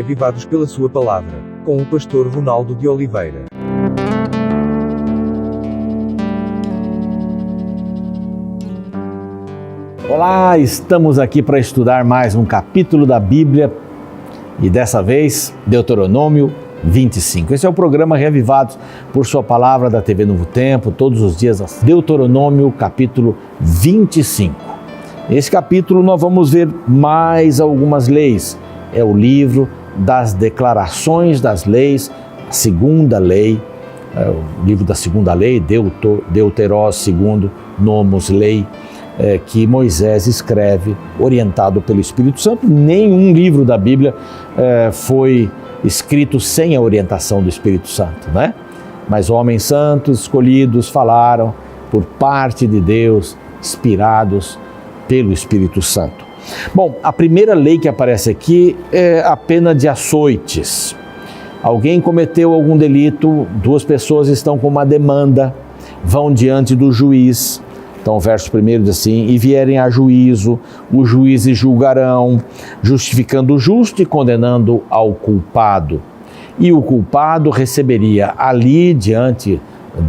reavivados pela sua palavra, com o pastor Ronaldo de Oliveira. Olá, estamos aqui para estudar mais um capítulo da Bíblia e dessa vez Deuteronômio 25. Esse é o programa Reavivados por Sua Palavra da TV Novo Tempo, todos os dias, Deuteronômio capítulo 25. Nesse capítulo nós vamos ver mais algumas leis. É o livro das declarações das leis, a segunda lei, o livro da segunda lei, Deuterós segundo, Nomos lei, que Moisés escreve, orientado pelo Espírito Santo. Nenhum livro da Bíblia foi escrito sem a orientação do Espírito Santo, né? Mas homens santos, escolhidos, falaram por parte de Deus, inspirados pelo Espírito Santo. Bom, a primeira lei que aparece aqui é a pena de açoites. Alguém cometeu algum delito, duas pessoas estão com uma demanda, vão diante do juiz. Então o verso primeiro diz assim: e vierem a juízo, os juízes julgarão, justificando o justo e condenando ao culpado. E o culpado receberia ali, diante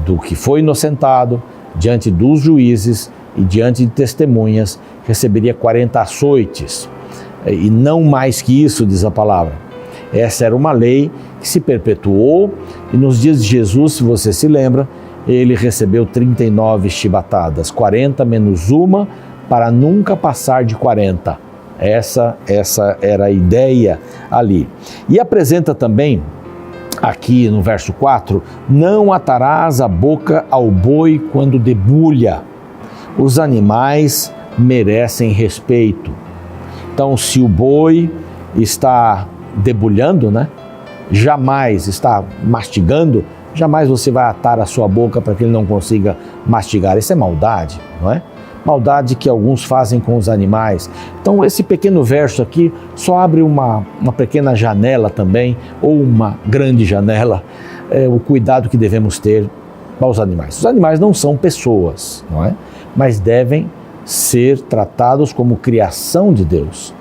do que foi inocentado, diante dos juízes e diante de testemunhas, receberia 40 açoites. E não mais que isso, diz a palavra. Essa era uma lei que se perpetuou e nos dias de Jesus, se você se lembra, ele recebeu 39 chibatadas, 40 menos uma, para nunca passar de 40. Essa era a ideia ali. E apresenta também, aqui no verso 4, não atarás a boca ao boi quando debulha. Os animais merecem respeito. Então, se o boi está debulhando, né? Jamais está mastigando, jamais você vai atar a sua boca para que ele não consiga mastigar. Isso é maldade, não é? Maldade que alguns fazem com os animais. Então esse pequeno verso aqui só abre uma pequena janela também, ou uma grande janela, o cuidado que devemos ter com os animais. Os animais não são pessoas, não é? Mas devem ser tratados como criação de Deus.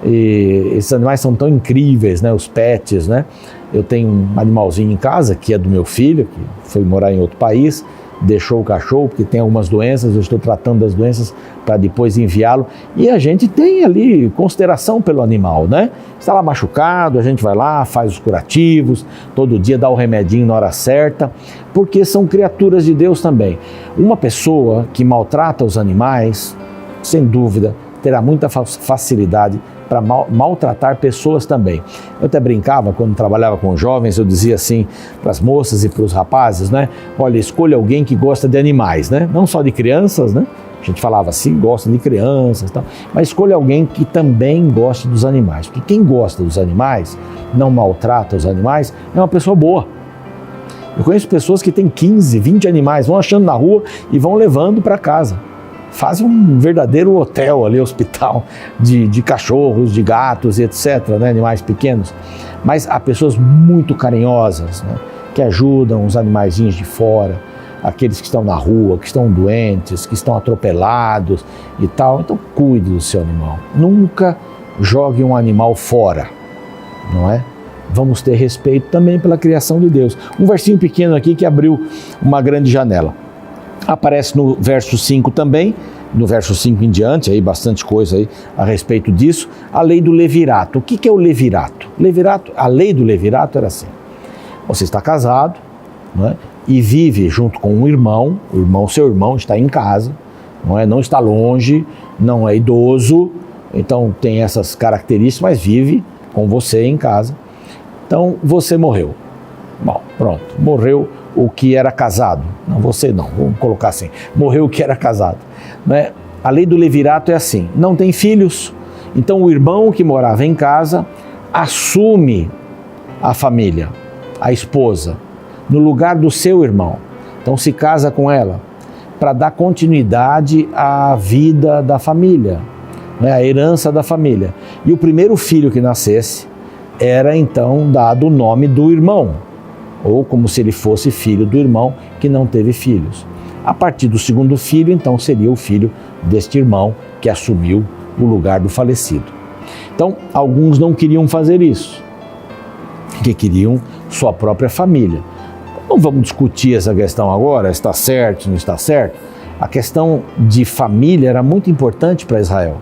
E esses animais são tão incríveis, né? Os pets, né? Eu tenho um animalzinho em casa, que é do meu filho, que foi morar em outro país, deixou o cachorro, porque tem algumas doenças, eu estou tratando das doenças para depois enviá-lo. E a gente tem ali consideração pelo animal, né? Está lá machucado, a gente vai lá, faz os curativos, todo dia dá o remedinho na hora certa, porque são criaturas de Deus também. Uma pessoa que maltrata os animais, sem dúvida, terá muita facilidade para maltratar pessoas também. Eu até brincava, quando trabalhava com jovens, eu dizia assim para as moças e para os rapazes, né? Olha, escolha alguém que gosta de animais, né? Não só de crianças, né? A gente falava assim, gosta de crianças e tal, mas escolha alguém que também goste dos animais, porque quem gosta dos animais, não maltrata os animais, é uma pessoa boa. Eu conheço pessoas que têm 15, 20 animais, vão achando na rua e vão levando para casa. Fazem um verdadeiro hotel ali, hospital de cachorros, de gatos e etc, né, animais pequenos. Mas há pessoas muito carinhosas, né, que ajudam os animaizinhos de fora, aqueles que estão na rua, que estão doentes, que estão atropelados e tal. Então cuide do seu animal. Nunca jogue um animal fora, não é? Vamos ter respeito também pela criação de Deus. Um versinho pequeno aqui que abriu uma grande janela. Aparece no verso 5 também, no verso 5 em diante, aí bastante coisa aí a respeito disso, a lei do levirato. O que é o levirato? A lei do levirato era assim: você está casado, não é? E vive junto com um irmão, seu irmão está em casa, não está longe, não é idoso, então tem essas características, mas vive com você em casa. Então você morreu. Bom, pronto, morreu o que era casado. Não, você não, vamos colocar assim, morreu o que era casado, né? A lei do levirato é assim: não tem filhos, então o irmão que morava em casa assume a família, a esposa, no lugar do seu irmão. Então se casa com ela para dar continuidade à vida da família, né? A herança da família. E o primeiro filho que nascesse era então dado o nome do irmão, ou como se ele fosse filho do irmão que não teve filhos. A partir do segundo filho, então, seria o filho deste irmão que assumiu o lugar do falecido. Então, alguns não queriam fazer isso. que queriam sua própria família. Não vamos discutir essa questão agora, está certo, não está certo. A questão de família era muito importante para Israel.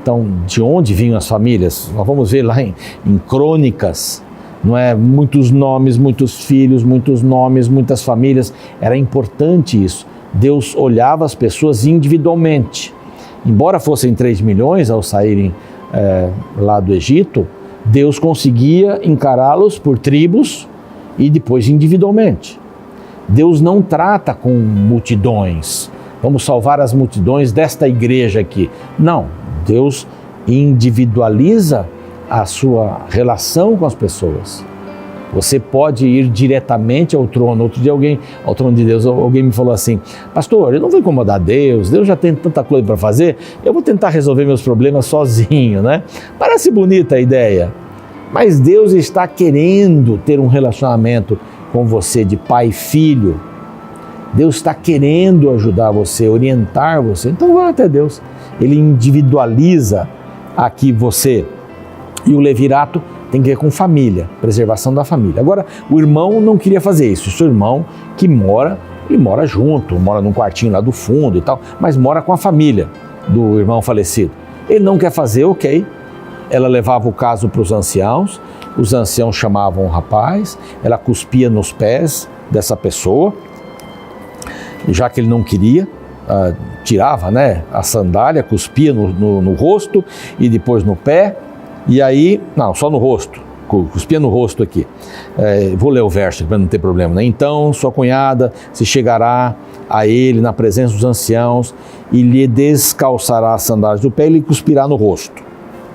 Então, de onde vinham as famílias? Nós vamos ver lá em Crônicas, não é? Muitos nomes, muitos filhos, muitos nomes, muitas famílias. Era importante isso. Deus olhava as pessoas individualmente. Embora fossem 3 milhões ao saírem lá do Egito, Deus conseguia encará-los por tribos e depois individualmente. Deus não trata com multidões. Vamos salvar as multidões desta igreja aqui. Não, Deus individualiza a sua relação com as pessoas. Você pode ir diretamente ao trono. Outro dia ao trono de Deus, alguém me falou assim: pastor, eu não vou incomodar Deus já tem tanta coisa para fazer, eu vou tentar resolver meus problemas sozinho, né? Parece bonita a ideia, mas Deus está querendo ter um relacionamento com você de pai e filho. Deus está querendo ajudar você, orientar você. Então vá até Deus. Ele individualiza aqui você. E o levirato tem que ver com família, preservação da família. Agora, o irmão não queria fazer isso. O seu irmão que ele mora junto, mora num quartinho lá do fundo e tal, mas mora com a família do irmão falecido. Ele não quer fazer, ok. Ela levava o caso para os anciãos chamavam o rapaz, ela cuspia nos pés dessa pessoa, já que ele não queria, tirava, né, a sandália, cuspia no rosto e depois no pé, e aí, não, só no rosto, cuspia no rosto aqui. Vou ler o verso para não ter problema, né? Então sua cunhada se chegará a ele na presença dos anciãos e lhe descalçará as sandálias do pé e lhe cuspirá no rosto.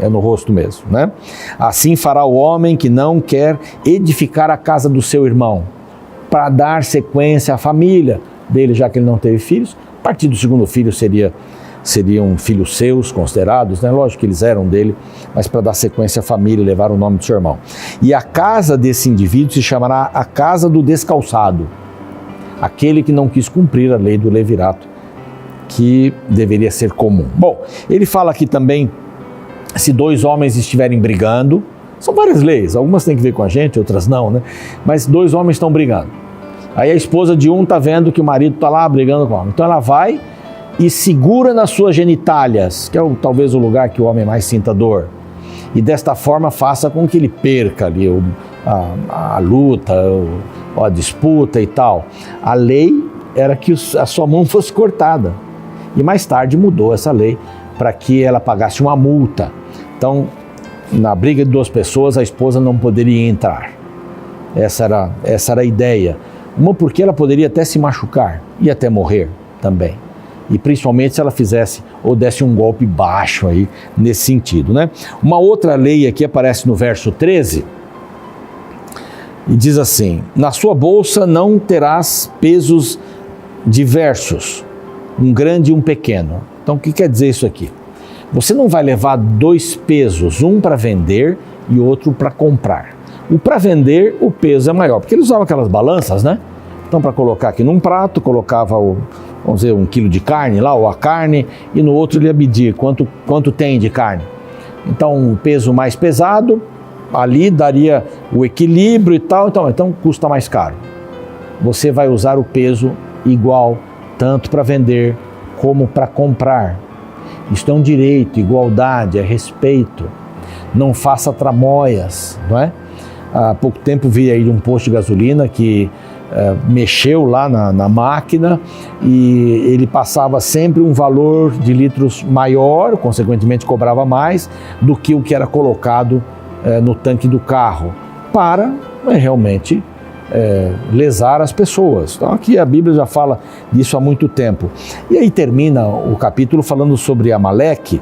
É no rosto mesmo, né? Assim fará o homem que não quer edificar a casa do seu irmão, para dar sequência à família dele, já que ele não teve filhos. A partir do segundo filho seriam filhos seus considerados, né? Lógico que eles eram dele, mas para dar sequência à família, levar o nome do seu irmão. E a casa desse indivíduo se chamará a casa do descalçado, aquele que não quis cumprir a lei do levirato, que deveria ser comum. Bom, ele fala aqui também, se 2 homens estiverem brigando, são várias leis, algumas têm que ver com a gente, outras não, né? Mas 2 homens estão brigando. Aí a esposa de um está vendo que o marido está lá brigando com o homem. Então ela vai e segura nas suas genitálias, que é talvez o lugar que o homem mais sinta dor. E desta forma faça com que ele perca ali a luta, a disputa e tal. A lei era que a sua mão fosse cortada. E mais tarde mudou essa lei para que ela pagasse uma multa. Então, na briga de 2 pessoas, a esposa não poderia entrar. Essa era a ideia. Uma porque ela poderia até se machucar e até morrer também. E principalmente se ela fizesse ou desse um golpe baixo aí, nesse sentido, né? Uma outra lei aqui aparece no verso 13 e diz assim: na sua bolsa não terás pesos diversos, um grande e um pequeno. Então o que quer dizer isso aqui? Você não vai levar 2 pesos, um para vender e outro para comprar. O para vender, o peso é maior, porque eles usavam aquelas balanças, né? Então, para colocar aqui num prato, colocava, vamos dizer, 1 quilo de carne lá, ou a carne, e no outro ele ia medir quanto tem de carne. Então, um peso mais pesado, ali daria o equilíbrio e tal, então custa mais caro. Você vai usar o peso igual, tanto para vender como para comprar. Isto é um direito, igualdade, é respeito. Não faça tramóias, não é? Há pouco tempo vi aí um posto de gasolina que mexeu lá na máquina e ele passava sempre um valor de litros maior, consequentemente cobrava mais do que o que era colocado no tanque do carro, para realmente lesar as pessoas. Então aqui a Bíblia já fala disso há muito tempo. E aí termina o capítulo falando sobre Amaleque.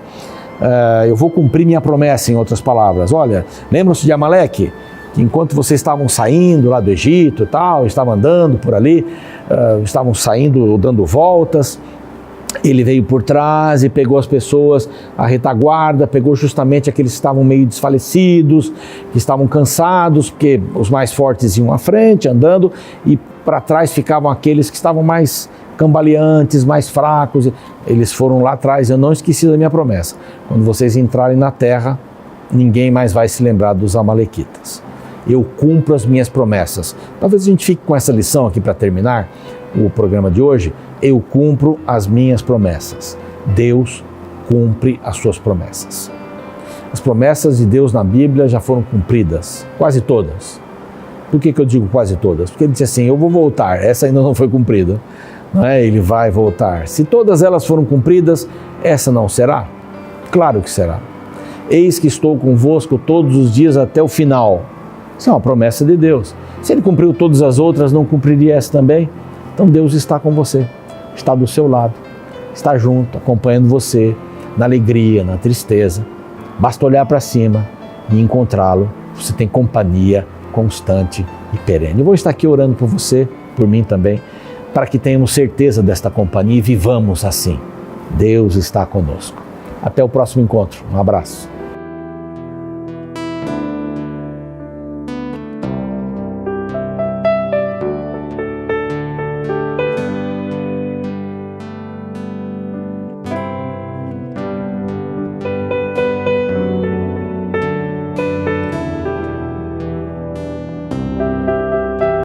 Eu vou cumprir minha promessa, em outras palavras. Olha, lembram-se de Amaleque? Que enquanto vocês estavam saindo lá do Egito e tal, estavam andando por ali, estavam saindo, dando voltas, ele veio por trás e pegou as pessoas, a retaguarda, pegou justamente aqueles que estavam meio desfalecidos, que estavam cansados, porque os mais fortes iam à frente, andando, e para trás ficavam aqueles que estavam mais cambaleantes, mais fracos. Eles foram lá atrás. Eu não esqueci da minha promessa. Quando vocês entrarem na terra, ninguém mais vai se lembrar dos amalequitas. eu cumpro as minhas promessas. Talvez a gente fique com essa lição aqui para terminar o programa de hoje. Eu cumpro as minhas promessas. Deus cumpre as suas promessas. As promessas de Deus na Bíblia já foram cumpridas, quase todas. Por que eu digo quase todas? Porque ele disse assim, eu vou voltar, essa ainda não foi cumprida. Não é? Ele vai voltar. Se todas elas foram cumpridas, essa não será? Claro que será. Eis que estou convosco todos os dias até o final. Isso é uma promessa de Deus. Se ele cumpriu todas as outras, não cumpriria essa também? Então Deus está com você, está do seu lado, está junto, acompanhando você na alegria, na tristeza. Basta olhar para cima e encontrá-lo. Você tem companhia constante e perene. Eu vou estar aqui orando por você, por mim também, para que tenhamos certeza desta companhia e vivamos assim. Deus está conosco. Até o próximo encontro. Um abraço.